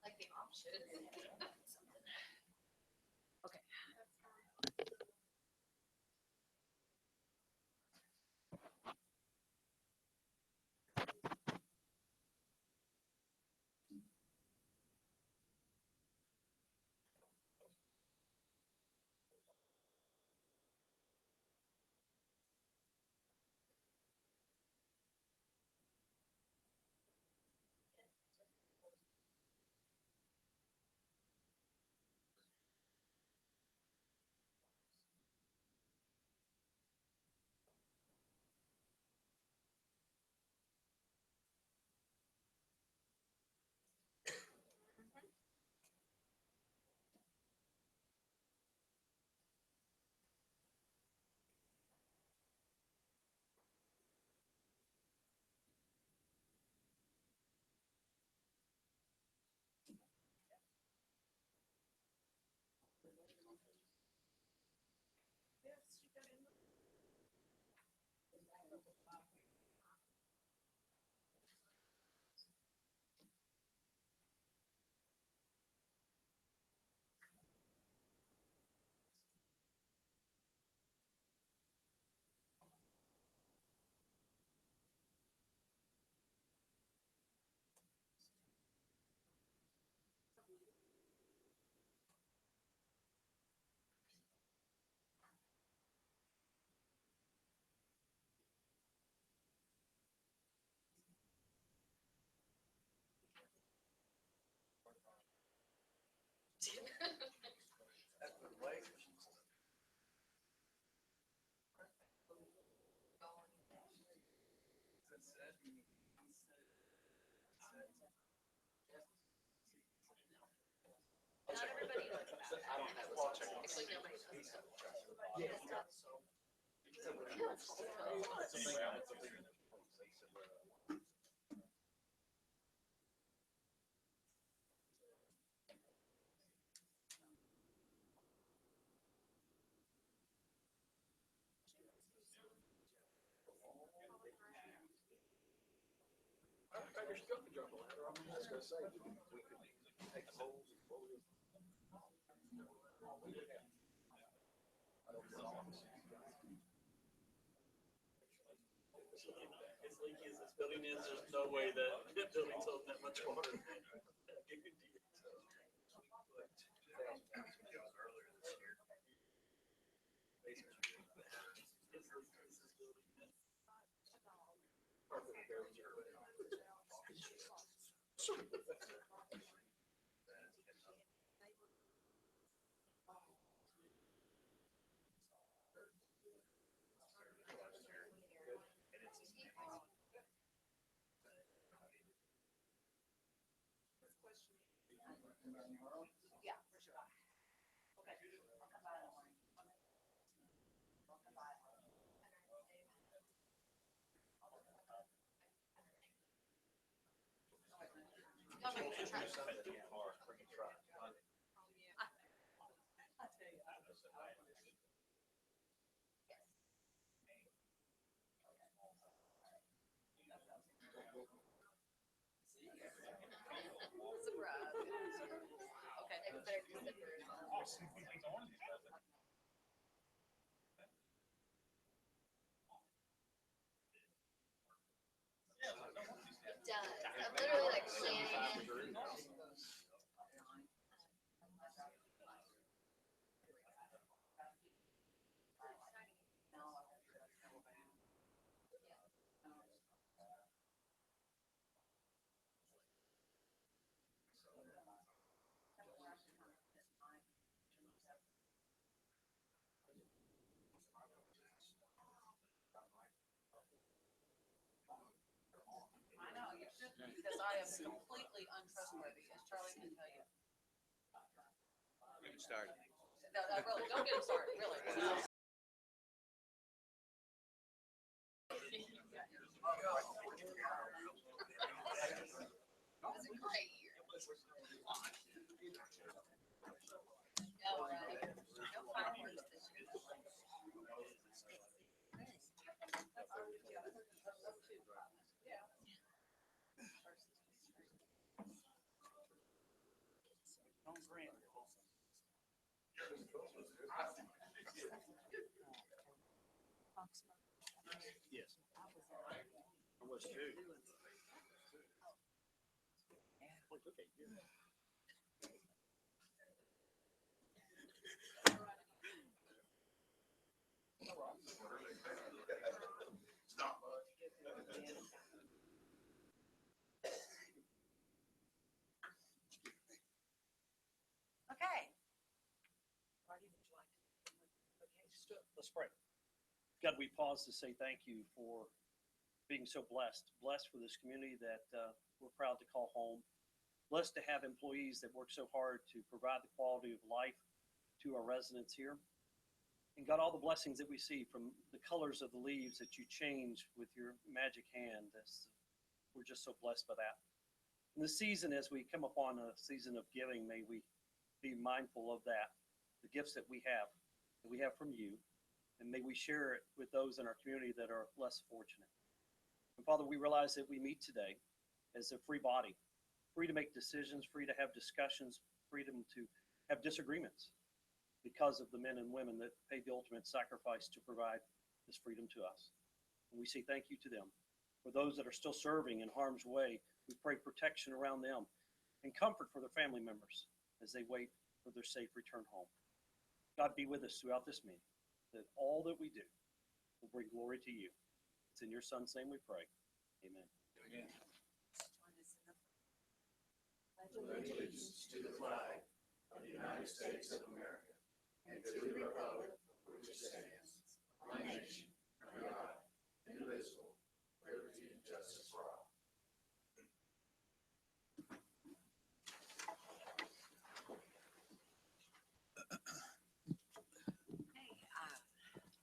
Like the option. Okay. Not everybody knows about it. Actually, nobody knows about it. As leaky as this building is, there's no way that building's holding that much water. Yeah, for sure. Okay. I'll come by in the morning. I'll come by. Come on, try. I'll tell you. Surprise. Okay, maybe better consider it. It does. I'm literally like scanning. I know, you should, because I am completely untrustworthy, as Charlie can tell you. We can start. No, no, really, don't get him started, really. No. It was a great year. Oh, right. No fireworks this year. Yes. I was too. Okay, good. Okay. Marty, would you like to? Okay. Let's pray. God, we pause to say thank you for being so blessed for this community that we're proud to call home. Blessed to have employees that work so hard to provide the quality of life to our residents here. And God, all the blessings that we see from the colors of the leaves that you change with your magic hand, we're just so blessed by that. In this season, as we come upon a season of giving, may we be mindful of that, the gifts that we have from you, and may we share it with those in our community that are less fortunate. And Father, we realize that we meet today as a free body, free to make decisions, free to have discussions, freedom to have disagreements because of the men and women that paid the ultimate sacrifice to provide this freedom to us. And we say thank you to them. For those that are still serving in harm's way, we pray protection around them and comfort for their family members as they wait for their safe return home. God, be with us throughout this meeting, that all that we do will bring glory to you. It's in your Son's name we pray. Amen. Join us in the Allegiance to the flag of the United States of America and to the republic for which it stands, one nation, under God, indivisible, with liberty and justice for all. Okay,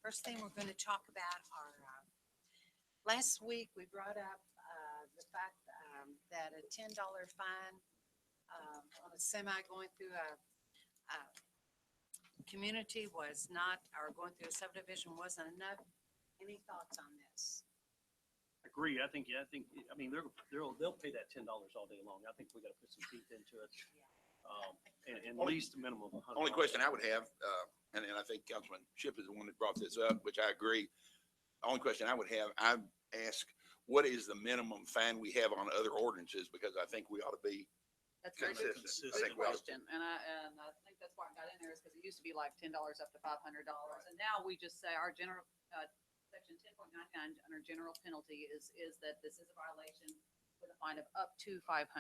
first thing we're going to talk about are, last week we brought up the fact that a $10 fine on a semi going through a community was not, or going through a subdivision wasn't enough. Any thoughts on this? Agree. I mean, they'll pay that $10 all day long. I think we got to put some teeth into it. And at least a minimum of $100. Only question I would have, and I think Councilman Shipp is the one that brought this up, which I agree. Only question I would have, I ask, what is the minimum fine we have on other ordinances? Because I think we ought to be That's a very good, consistent. I good think we ought to- question, and I think that's why I got in there, is because it used to be like $10 up to $500, and now we just say our general, section 10.99 under general penalty is that this is a violation with a fine of up to 500.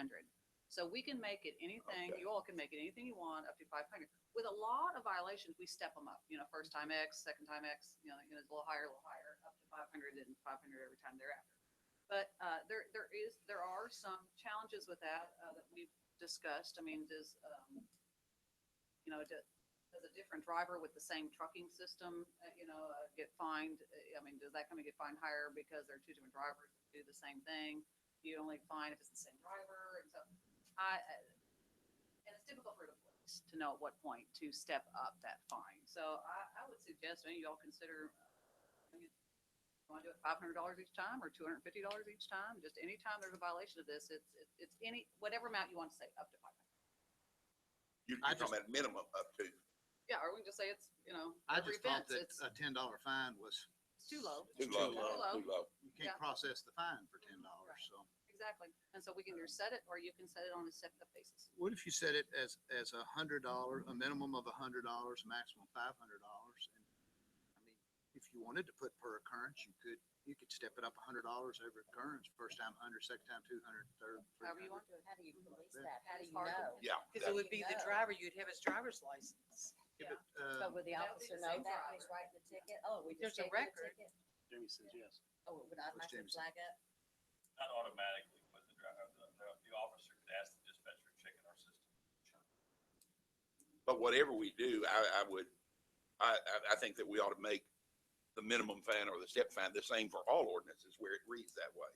So we can make it anything, Okay. you all can make it anything you want up to 500. With a lot of violations, we step them up, first time X, second time X, it's a little higher, up to 500 and 500 every time thereafter. But there are some challenges with that that we've discussed. I mean, does a different driver with the same trucking system, get fined? I mean, does that kind of get fined higher because there are two different drivers that do the same thing? You only fine if it's the same driver, and so and it's difficult for the police to know at what point to step up that fine. So I would suggest maybe y'all consider. Want to do it $500 each time or $250 each time? Just anytime there's a violation of this, it's whatever amount you want to say, up to 500. You're talking about minimum up to. Yeah, or we can just say it's, I every just thought offense, that it's a $10 fine was, too low. Too low, Too low. too low. you can't Yeah. process the fine for $10, Right. so. Exactly. And so we can either set it or you can set it on a stepped up basis. What if you set it as $100, a minimum of $100, maximum $500? And I mean, if you wanted to put per occurrence, you could step it up $100 every occurrence, first time 100, second time 200, third. However you 300. want to. How do you police Yeah. that? How do you It's hard to- know? Yeah. Because it would be the No. driver, you'd have his driver's license. Yeah, So but, would the That would be officer the know same that driver. when he's writing the ticket? Oh, we There's just a gave you the record. ticket? Jamie says yes. Oh, would automatically James. flag up? Not automatically, but the officer could ask the dispatcher to check in our system. But whatever we do, I think that we ought to make the minimum fine or the step fine the same for all ordinances where it reads that way.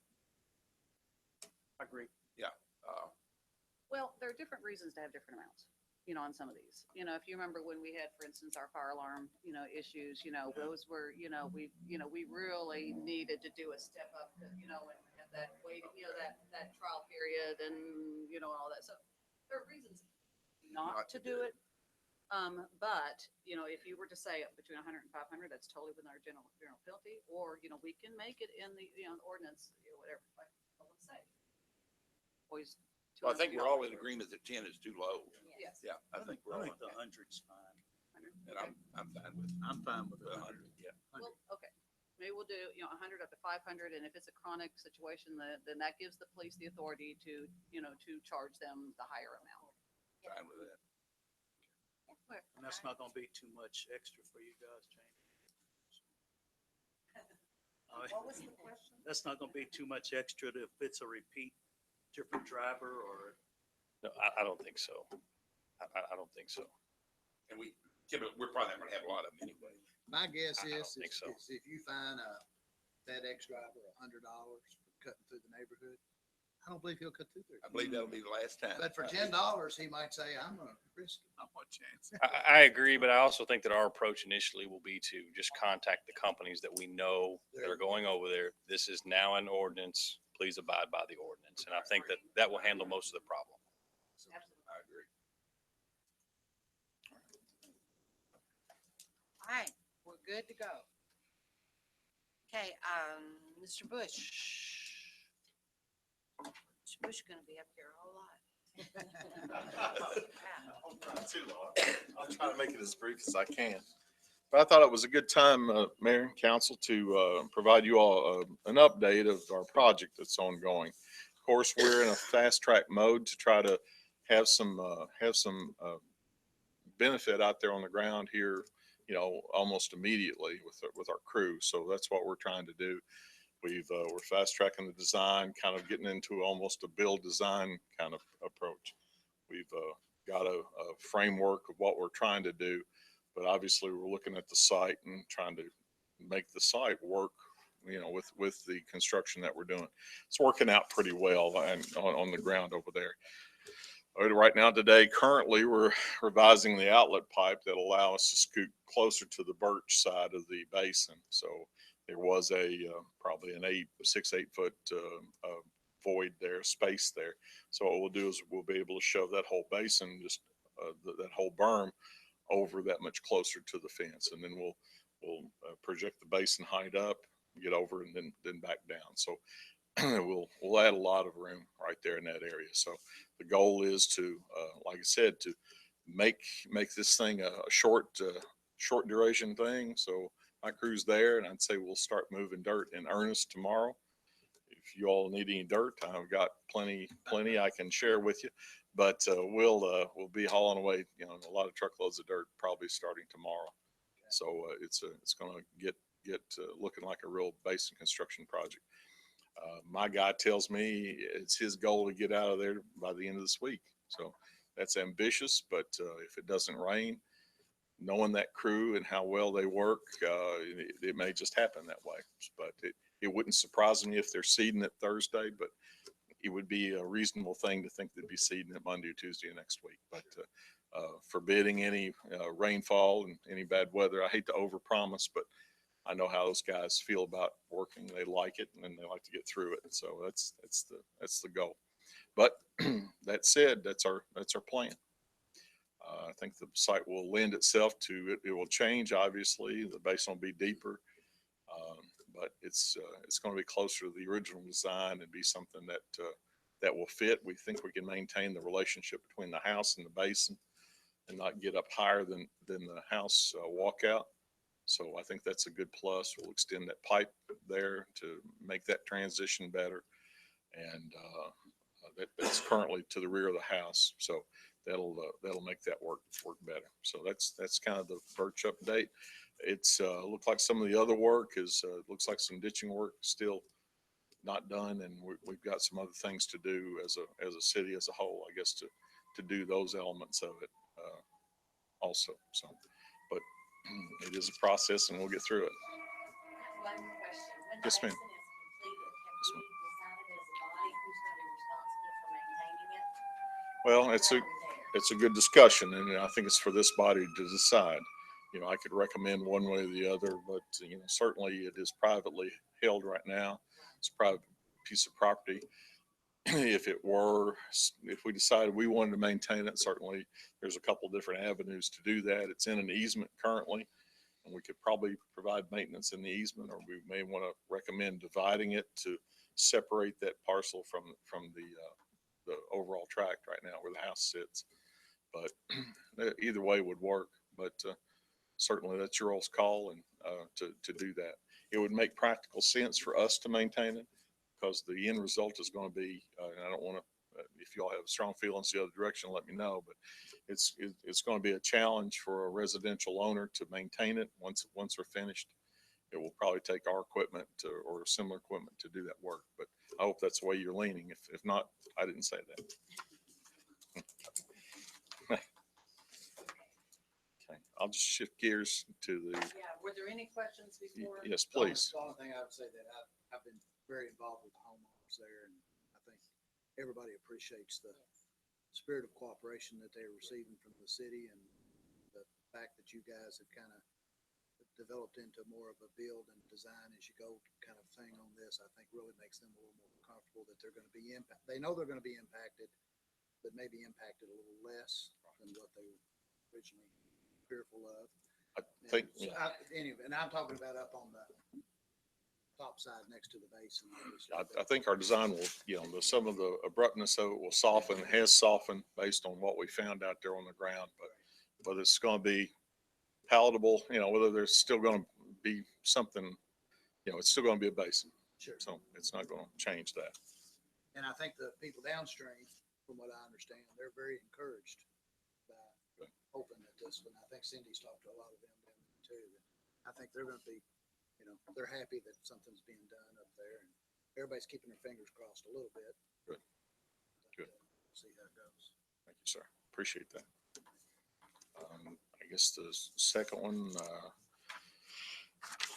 I agree. Well, there are different reasons to have different amounts, on some of these. If you remember when we had, for instance, our fire alarm, issues, those were, we really needed to do a step up, and we had that wait, that trial period and, all that. So there are reasons not to do it. But, you know, if you were to say between 100 and 500, that's totally within our general penalty, or, you know, we can make it in the, you know, the ordinance, you know, whatever, like, let's say. Always. Well, I think we're all in $200. agreement that 10 is too low. Yes. Yeah, I think we're all, I think the in- 100's fine. and I'm fine with I'm fine with the it. 100, yeah. Well, okay, maybe we'll do, you know, 100 up to 500, and if it's a chronic situation, then that gives the police the authority to, you know, to charge them the higher amount. Fine with that. And that's not gonna be too much extra for you guys, Jamie. What was the question? That's not gonna be too much extra if it's a repeat, different driver or. No, I don't think so. I don't think so. And we're probably not gonna have a lot of them anyway. My guess I don't is, think so. is if you find a FedEx driver $100 for cutting through the neighborhood, I don't believe he'll cut through there. I believe that'll be the last time. But for $10, he might say, I'm gonna risk it. Not much chance. I agree, but I also think that our approach initially will be to just contact the companies that we know that are going over there. This is now an ordinance. Please abide by the ordinance. And I think that that will handle most of the problem. I agree. All right, we're good to go. Okay, Mr. Bush. Mr. Bush is gonna be up here a whole lot. Not too long. I'll try to make it as brief as I can. But I thought it was a good time, Mayor and Council, to provide you all an update of our project that's ongoing. Of course, we're in a fast track mode to try to have some benefit out there on the ground here, you know, almost immediately with our crew. So that's what we're trying to do. We're fast tracking the design, kind of getting into almost a build design kind of approach. We've got a framework of what we're trying to do, but obviously we're looking at the site and trying to make the site work, you know, with the construction that we're doing. It's working out pretty well and on the ground over there. Right now today, currently, we're revising the outlet pipe that allow us to scoot closer to the birch side of the basin. So there was probably an 8 foot void there, space there. So what we'll do is we'll be able to shove that whole basin, just that whole berm over that much closer to the fence. And then we'll project the basin height up, get over and then back down. So we'll add a lot of room right there in that area. So the goal is to, like I said, to make this thing a short duration thing. So my crew's there, and I'd say we'll start moving dirt in earnest tomorrow. If you all need any dirt, I've got plenty I can share with you. But we'll be hauling away, you know, a lot of truckloads of dirt probably starting tomorrow. So it's going to get looking like a real basin construction project. My guy tells me it's his goal to get out of there by the end of this week. So that's ambitious, but if it doesn't rain, knowing that crew and how well they work, it may just happen that way. But it wouldn't surprise me if they're seeding it Thursday, but it would be a reasonable thing to think they'd be seeding it Monday or Tuesday of next week. But forbidding any rainfall and any bad weather, I hate to overpromise, but I know how those guys feel about working. They like it and they like to get through it. So that's the goal. But that said, that's our plan. I think the site will lend itself to it. It will change, obviously. The basin will be deeper, but it's going to be closer to the original design and be something that will fit. We think we can maintain the relationship between the house and the basin and not get up higher than the house walkout. So I think that's a good plus. We'll extend that pipe there to make that transition better. And that's currently to the rear of the house. So that'll make that work better. So that's kind of the birch update. It's looks like some of the other work looks like some ditching work still not done. And we've got some other things to do as a city as a whole, I guess, to do those elements of it also. So, but it is a process and we'll get through it. One question. When the Yes, ma'am. basin is completed, have we decided as a body who's gonna be responsible for maintaining it? Well, Or it's are we there? a good discussion, and I think it's for this body to decide. You know, I could recommend one way or the other, but you know, certainly it is privately held right now. It's a private piece of property. if we decided we wanted to maintain it, certainly there's a couple different avenues to do that. It's in an easement currently, and we could probably provide maintenance in the easement, or we may want to recommend dividing it to separate that parcel from the overall tract right now where the house sits. But either way would work, but certainly that's your all's call and to do that. It would make practical sense for us to maintain it because the end result is going to be, and I don't want to, if y'all have strong feelings the other direction, let me know, but it's going to be a challenge for a residential owner to maintain it once we're finished. It will probably take our equipment or similar equipment to do that work, but I hope that's the way you're leaning. If not, I didn't say that. Okay, I'll just shift gears to the, Yeah, were there any questions before? yes, please. The only thing I would say that I've been very involved with the homeowners there, and I think everybody appreciates the spirit of cooperation that they're receiving from the city, and the fact that you guys have kind of developed into more of a build and design as you go kind of thing on this, I think really makes them a little more comfortable that they're going to be they know they're going to be impacted, but maybe impacted a little less than what they were originally fearful of. I think, And so anyway, and I'm talking about up on the top side next to the basin. I think our design will, some of the abruptness of it will soften, has softened based on what we found out there on the ground, but whether it's going to be palatable, whether there's still going to be something, it's still going to be a basin. Sure. So it's not going to change that. And I think the people downstream, from what I understand, they're very encouraged by hoping that this one, I think Cindy's talked to a lot of them down there too. I think they're going to be, they're happy that something's being done up there, and everybody's keeping their fingers crossed a little bit. Good. Good. See how it goes. Thank you, sir. Appreciate that. I guess the second one,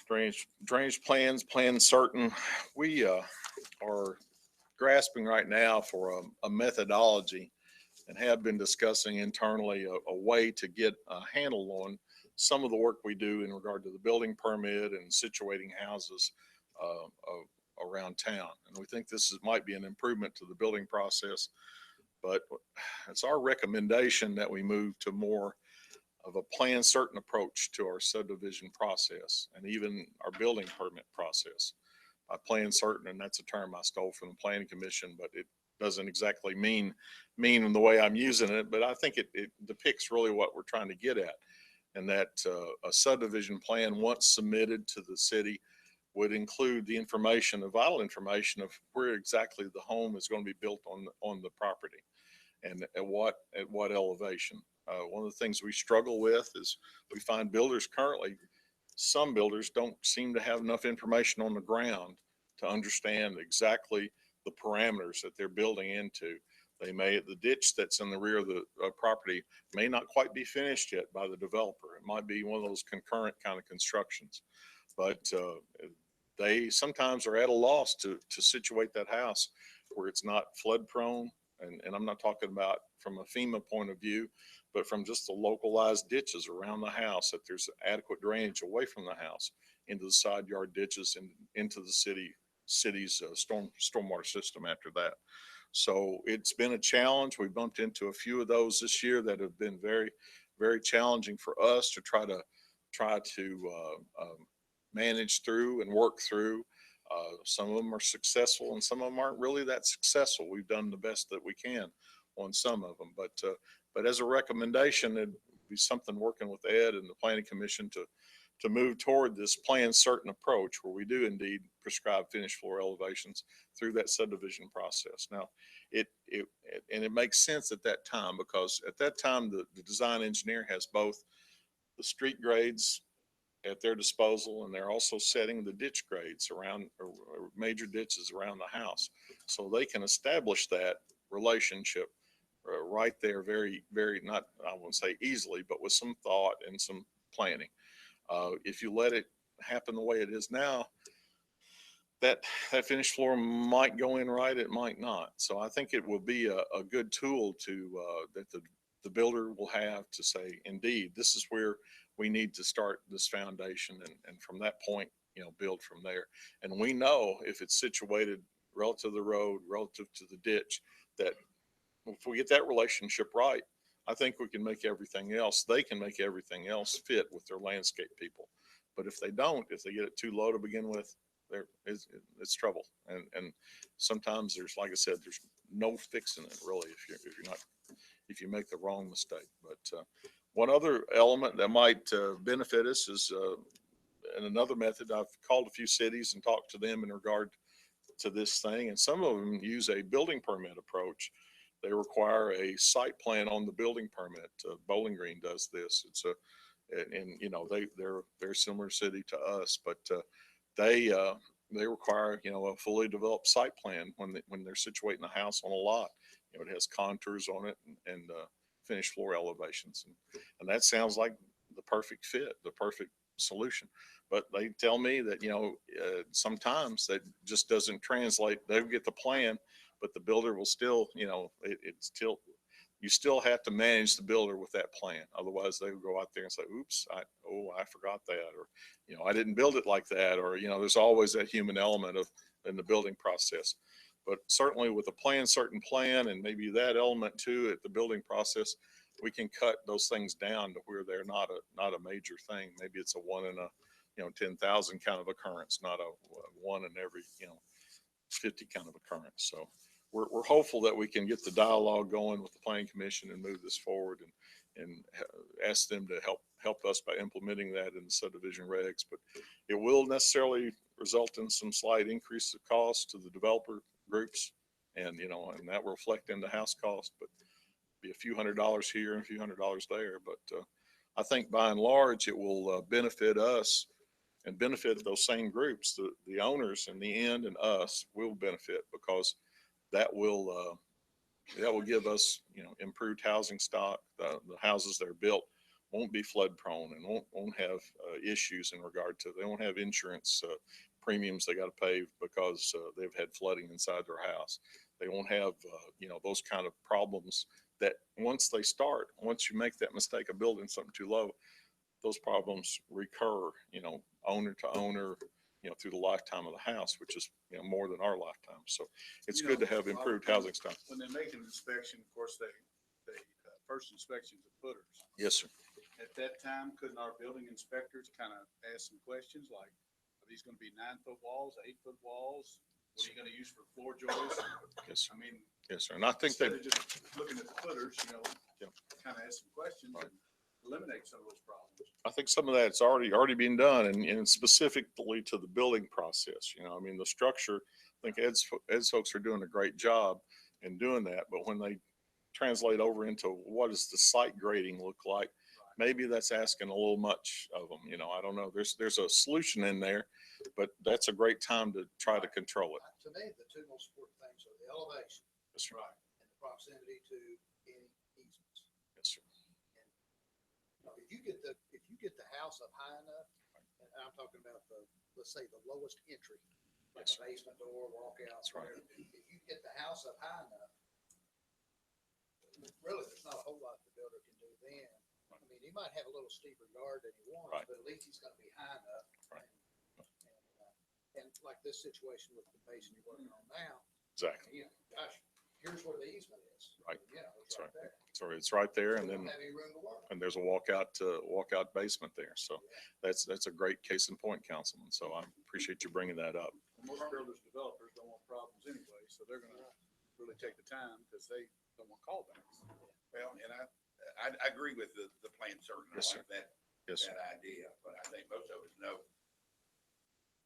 drainage plans, plan certain. We are grasping right now for a methodology and have been discussing internally a way to get a handle on some of the work we do in regard to the building permit and situating houses around town. And we think this might be an improvement to the building process, but it's our recommendation that we move to more of a plan certain approach to our subdivision process and even our building permit process. By plan certain, and that's a term I stole from the Planning Commission, but it doesn't exactly mean in the way I'm using it, but I think it depicts really what we're trying to get at. And that a subdivision plan once submitted to the city would include the information, the vital information of where exactly the home is going to be built on the property and at what elevation. One of the things we struggle with is we find builders currently, some builders don't seem to have enough information on the ground to understand exactly the parameters that they're building into. The ditch that's in the rear of the property may not quite be finished yet by the developer. It might be one of those concurrent kind of constructions, but they sometimes are at a loss to situate that house where it's not flood prone. And I'm not talking about from a FEMA point of view, but from just the localized ditches around the house, that there's adequate drainage away from the house into the side yard ditches and into the city's stormwater system after that. So it's been a challenge. We bumped into a few of those this year that have been very, very challenging for us to try to manage through and work through. Some of them are successful and some of them aren't really that successful. We've done the best that we can on some of them, but as a recommendation, it'd be something working with Ed and the Planning Commission to move toward this plan certain approach where we do indeed prescribe finished floor elevations through that subdivision process. Now, it makes sense at that time, because at that time, the design engineer has both the street grades at their disposal, and they're also setting the ditch grades around, or major ditches around the house. So they can establish that relationship right there very, very, not, I won't say easily, but with some thought and some planning. If you let it happen the way it is now, that finished floor might go in right, it might not. So I think it will be a good tool that the builder will have to say, indeed, this is where we need to start this foundation, and from that point, build from there. And we know if it's situated relative to the road, relative to the ditch, that if we get that relationship right, I think we can make everything else, they can make everything else fit with their landscape people. But if they don't, if they get it too low to begin with, it's trouble. And sometimes there's, like I said, there's no fixing it really if you make the wrong mistake. But one other element that might benefit us is in another method. I've called a few cities and talked to them in regard to this thing, and some of them use a building permit approach. They require a site plan on the building permit. Bowling Green does this. And you know, they're a very similar city to us, but they require, you know, a fully developed site plan when they're situating the house on a lot. You know, it has contours on it and finished floor elevations, and that sounds like the perfect fit, the perfect solution. But they tell me that, you know, sometimes that just doesn't translate. They'll get the plan, but the builder will still, you know, you still have to manage the builder with that plan. Otherwise they will go out there and say, oops, I forgot that, or, you know, I didn't build it like that. Or, you know, there's always that human element in the building process. But certainly with a certain plan, and maybe that element too at the building process, we can cut those things down to where they're not a major thing. Maybe it's a 1 in a, you know, 10,000 kind of occurrence, not a 1 in every, you know, 50 kind of occurrence. So we're hopeful that we can get the dialogue going with the planning commission and move this forward and ask them to help us by implementing that in the subdivision regs. But it will necessarily result in some slight increase of cost to the developer groups, and, you know, and that will reflect in the house cost, but be a few $100s here and a few $100s there. But I think by and large, it will benefit us and benefit those same groups. The owners in the end and us will benefit, because that will give us, you know, improved housing stock. The houses that are built won't be flood prone and won't have issues in regard to, they won't have insurance premiums they got to pay because they've had flooding inside their house. They won't have, you know, those kind of problems that once you make that mistake of building something too low, those problems recur, you know, owner to owner, you know, through the lifetime of the house, which is, you know, more than our lifetime. So it's good to have improved housing stock. When they make an inspection, of course, they first inspection's of footers. Yes, sir. At that time, couldn't our building inspectors kind of ask some questions like, are these going to be 9-foot walls, 8-foot walls? What are you going to use for floor joists? Yes, sir. I mean, Yes, sir. And I think instead that, of just looking at the footers, you know, Yeah. kind of ask some questions Right. and eliminate some of those problems. I think some of that's already been done, and specifically to the building process. You know, I mean, the structure, I think Ed's folks are doing a great job in doing that, but when they translate over into what does the site grading look like, maybe that's asking a little much of them. You know, I don't know. There's a solution in there, but that's a great time to try to control it. To me, the two most important things are the elevation. Yes, sir. Right. And the proximity to any easements. Yes, sir. If you get the house up high enough, and I'm talking about let's say the lowest entry, like Yes, a basement door, walkout. That's right. If you get the house up high enough, really, there's not a whole lot the builder can do then. I mean, he might have a little steeper yard than he wants, Right. but at least he's gonna be high enough. Right. And like this situation with the basin you're working on now, Exactly. you know, gosh, here's where the easement is. Right. You know, it's That's right there. So it's right there, and We don't then have any room to work. there's a walkout basement there. So that's a great case in point, Councilman. So I appreciate you bringing that up. Most builders, developers don't want problems anyway, so they're gonna really take the time because they don't want callbacks. Well, and I agree with the plan, certainly. Yes, I like Yes, sir. that idea, but I think most of us know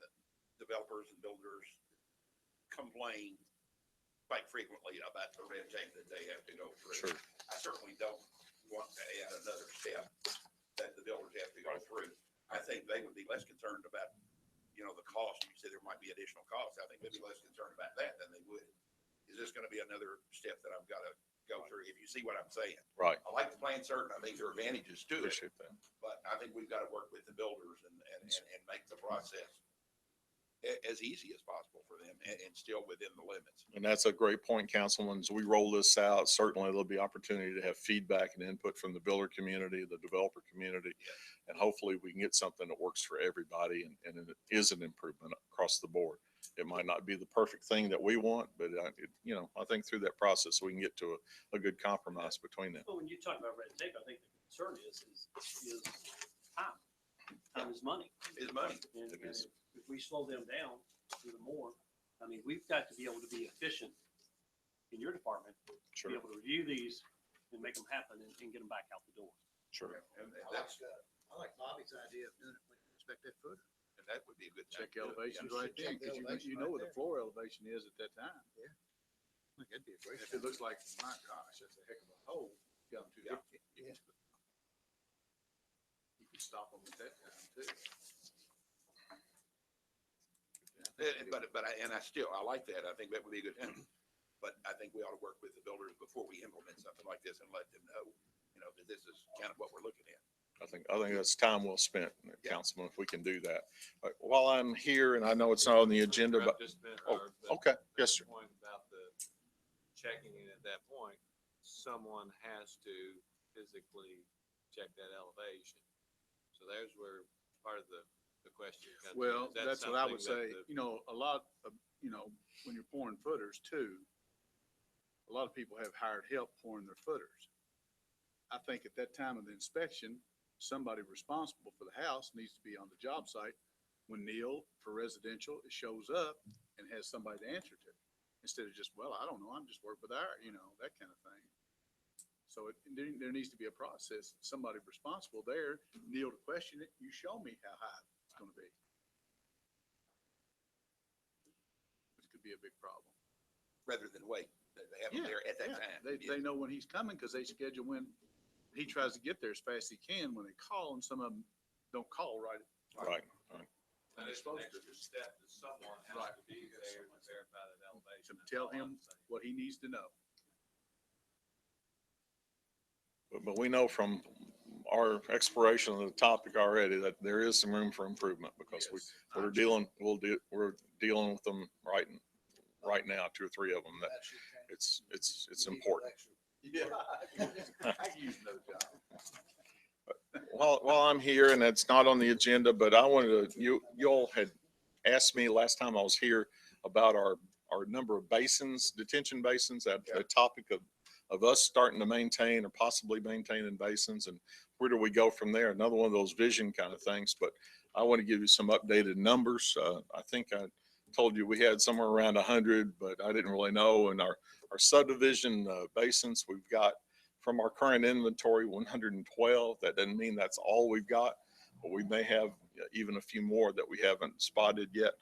that developers and builders complain quite frequently about the red tape that they have to go through. Sure. I certainly don't want to add another step that the builders have to go through. I think they would be less concerned about, you know, the cost. You said there might be additional costs. I think they'd be less concerned about that than they would. Is this going to be another step that I've got to go through? If you see what I'm saying. Right. I like the plan, certain. I think there are advantages to it, Appreciate that. but I think we've got to work with the builders and make the process as easy as possible for them and still within the limits. And that's a great point, Councilman. As we roll this out, certainly there'll be opportunity to have feedback and input from the builder community, the developer community. And hopefully we can get something that works for everybody and it is an improvement across the board. It might not be the perfect thing that we want, but, you know, I think through that process, we can get to a good compromise between them. Well, when you talk about red tape, I think the concern is time. Time is money. Is money. And if we slow them down even more, I mean, we've got to be able to be efficient in your department, to Sure, be able to review these and make them happen and get them back out the door. sure. And I like Bobby's idea of doing it when you inspect that footer. that would be a good. Check thing to do. elevations Yeah. right there, Check the because elevation you know right what the there. floor elevation is at that time. I think that'd be a great. If it looks like, my gosh, that's a heck of a hole, you got 'em too Yeah. deep. You can stop them at that time too. But I like that. I think that would be a good thing. But I think we ought to work with the builders before we implement something like this and let them know, you know, that this is kind of what we're looking at. I think that's time well spent, Yeah. Councilman, if we can do that. While I'm here, and I know it's not on the agenda, but, Just a minute, oh, Robert, but okay, yes, sir. Point about the checking, and at that point, someone has to physically check that elevation. So there's where part of the question comes in. Well, Is that that's what I would something say, that you know, a lot of, you know, when you're pouring footers too, a lot of people have hired help pouring their footers. I think at that time of the inspection, somebody responsible for the house needs to be on the job site. When Neil for residential shows up and has somebody to answer to, instead of just, well, I don't know, I'm just working with our, you know, that kind of thing. So there needs to be a process, somebody responsible there, Neil to question it, you show me how high it's gonna be. Which could be a big problem. Rather than wait, they have them Yeah, there at that Yeah, time. they know when he's coming, cause they schedule when he tries to get there as fast as he can when they call, and some of them don't call right. Right. And it's an extra step that someone Right. has to be there to verify that elevation. To That's tell all I'm him saying. what he needs to know. But we know from our exploration of the topic already that there is some room for improvement, because Yes, we're dealing with them right now, 2 or 3 of them, that it's important. Yeah. I can use another job. While I'm here, and it's not on the agenda, but I wanted to, you all had asked me last time I was here about our number of basins, detention basins, that topic of us starting to maintain or possibly maintaining basins, and where do we go from there? Another one of those vision kind of things, but I want to give you some updated numbers. I think I told you we had somewhere around 100, but I didn't really know. And our subdivision basins, we've got from our current inventory 112. That doesn't mean that's all we've got, but we may have even a few more that we haven't spotted yet.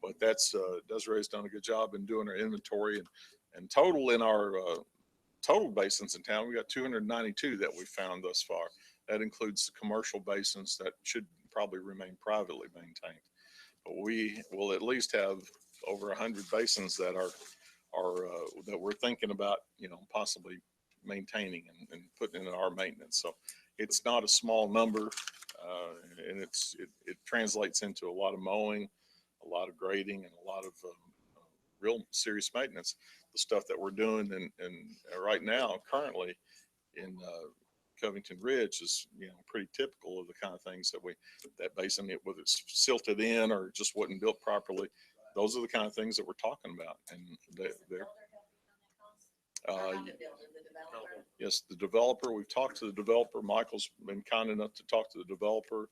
But that's Desiree's done a good job in doing our inventory, and total in our total basins in town, we got 292 that we found thus far. That includes the commercial basins that should probably remain privately maintained. But we will at least have over 100 basins that are that we're thinking about, you know, possibly maintaining and putting in our maintenance. So it's not a small number, and it translates into a lot of mowing, a lot of grading, and a lot of real serious maintenance. The stuff that we're doing and right now, currently in Covington Ridge is, you know, pretty typical of the kind of things that basin, whether it's silted in or just wasn't built properly. Those are the kind of things that we're talking about. And they're, Or not the builder, the developer. yes, the developer, we've talked to the developer. Michael's been kind enough to talk to the developer.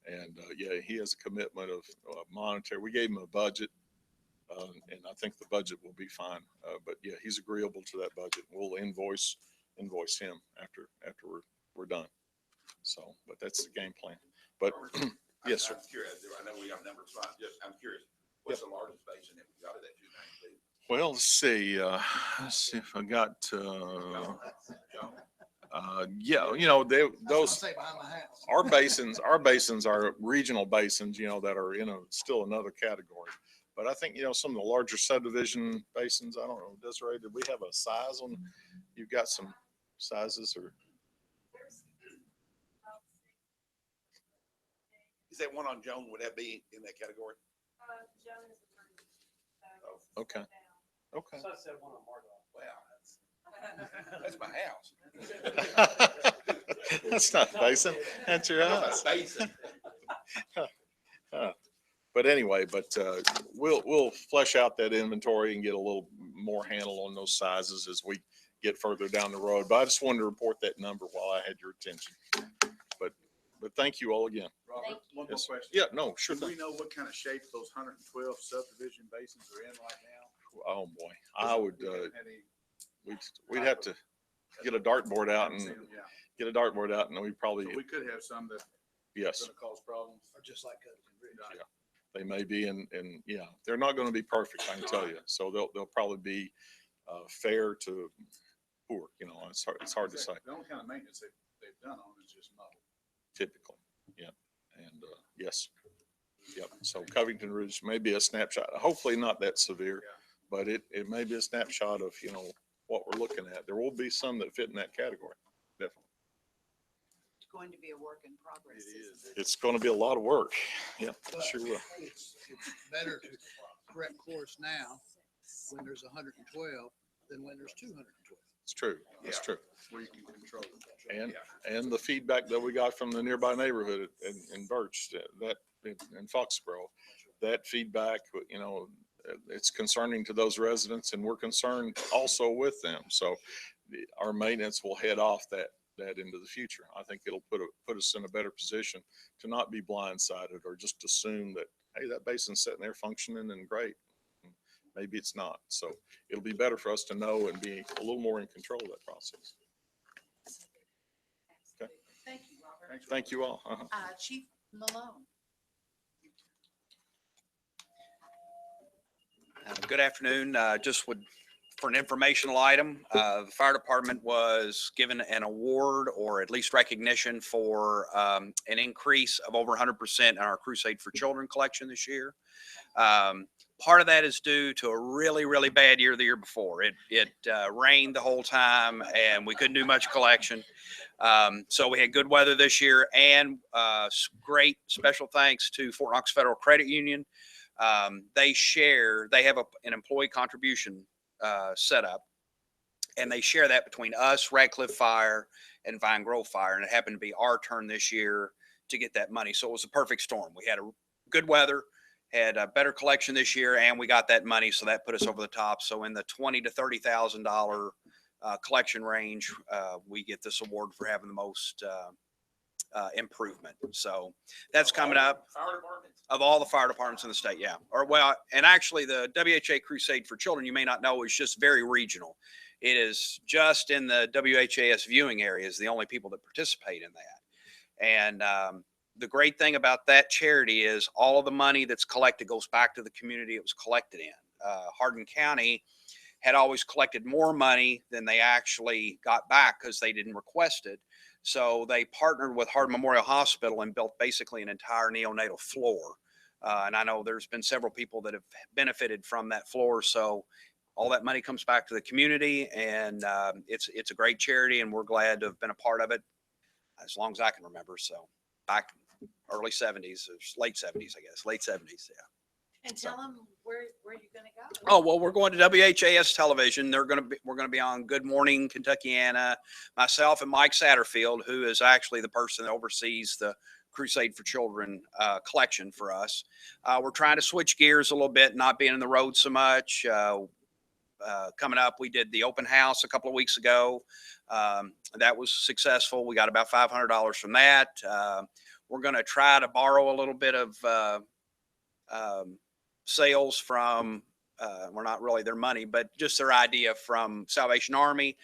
And yeah, he has a commitment of monetary. We gave him a budget. And I think the budget will be fine. But yeah, he's agreeable to that budget. We'll invoice him after we're done. So, but that's the game plan. But yes, sir. I'm curious. I know we have a number of spots. I'm curious. What's the largest basin that we got of that 292? Well, let's see if I got, yeah, you know, those, Say behind my house. our basins are regional basins, you know, that are in still another category. But I think, you know, some of the larger subdivision basins, I don't know, Desiree, did we have a size on, you've got some sizes or? Is that one on Joan? Would that be in that category? Okay. Okay. So I said one on Mardon. Wow, that's my house. That's not a basin. That's your house. Basin. but anyway, we'll flesh out that inventory and get a little more handle on those sizes as we get further down the road. But I just wanted to report that number while I had your attention. But thank you all again. Robert, Thank one more Yes. question. Yeah, no, sure Do we thing. know what kind of shape those 112 subdivision basins are in right now? Oh, boy. I would, We haven't had any- we'd have to get a dartboard out haven't seen and them, yeah. get a dartboard out and we probably, So we could have some that are yes. gonna cause problems. Or just like Covington Ridge. Right. They may be and yeah, they're not going to be perfect, I can tell you. So they'll probably be fair to poor, it's hard to say The only kind of maintenance they've done on is just mud. typically. Yeah. And yes. Yep. So Covington Ridge may be a snapshot, hopefully not that severe, Yeah. but it may be a snapshot of, what we're looking at. There will be some that fit in that category. Definitely. It's going to be a work in progress. It isn't is. it? It's going to be a lot of work. Yeah, But sure will. It's better to correct course now when there's 112 than when there's 212. It's true. It's Yeah. true. Where you can control it. And, Yeah. and the feedback that we got from the nearby neighborhood in Birch, in Foxborough, that feedback, it's concerning to those residents and we're concerned also with them. So our maintenance will head off that into the future. I think it'll put us in a better position to not be blindsided or just assume that, hey, that basin's sitting there functioning and great. Maybe it's not. So it'll be better for us to know and be a little more in control of that process. Okay. Thank you, Robert. Thank you all. Uh-huh. Chief Malone. Good afternoon. For an informational item, the fire department was given an award or at least recognition for an increase of over 100% in our Crusade for Children collection this year. Part of that is due to a really, really bad year the year before. It rained the whole time and we couldn't do much collection. So we had good weather this year and great special thanks to Fort Knox Federal Credit Union. They have an employee contribution set up and they share that between us, Radcliffe Fire and Vine Grove Fire. And it happened to be our turn this year to get that money. So it was a perfect storm. We had a good weather, had a better collection this year, and we got that money. So that put us over the top. So in the $20,000 to $30,000 collection range, we get this award for having the most improvement. So that's coming up. Fire department? Of all the fire departments in the state, yeah. And actually the WHA Crusade for Children, you may not know, is just very regional. It is just in the WHAS viewing areas, the only people that participate in that. And the great thing about that charity is all of the money that's collected goes back to the community it was collected in. Hardin County had always collected more money than they actually got back because they didn't request it. So they partnered with Hardin Memorial Hospital and built basically an entire neonatal floor. And I know there's been several people that have benefited from that floor. So all that money comes back to the community and it's a great charity and we're glad to have been a part of it as long as I can remember. So back early 70s, late 70s, I guess, late 70s. Yeah. And tell them where you're going to go. Oh, well, we're going to WHAS television. We're going to be on Good Morning Kentuckiana, myself and Mike Satterfield, who is actually the person that oversees the Crusade for Children collection for us. We're trying to switch gears a little bit, not being in the road so much. Coming up, we did the open house a couple of weeks ago. That was successful. We got about $500 from that. We're going to try to borrow a little bit of sales from, we're not really their money, but just their idea from Salvation Army.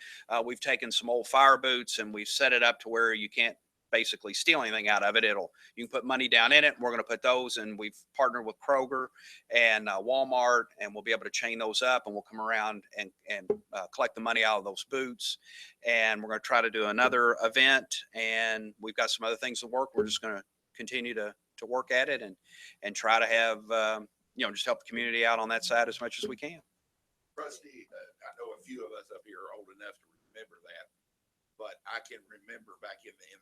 We've taken some old fire boots and we've set it up to where you can't basically steal anything out of it. You can put money down in it. We're going to put those, and we've partnered with Kroger and Walmart, and we'll be able to chain those up and we'll come around and collect the money out of those boots. And we're going to try to do another event, and we've got some other things to work. We're just going to continue to work at it and try to have, just help the community out on that side as much as we can. Rusty, I know a few of us up here are old enough to remember that, but I can remember back in the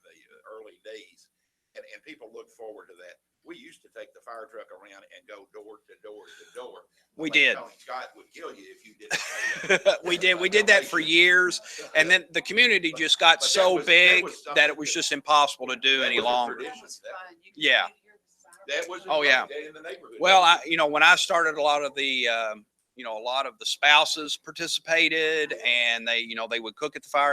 early days, and people look forward to that. We used to take the fire truck around and go door to door to door. We Like did. Tony Scott would kill you if you didn't. We did that for years, and then the community just got But that so was big something that it was just impossible to do That any was a longer. tradition. That was fun. You could Yeah. hear the siren That was. Oh, yeah. that in the neighborhood. Well, when I started, a lot of the, a lot of the spouses participated and they would cook at the firehouse.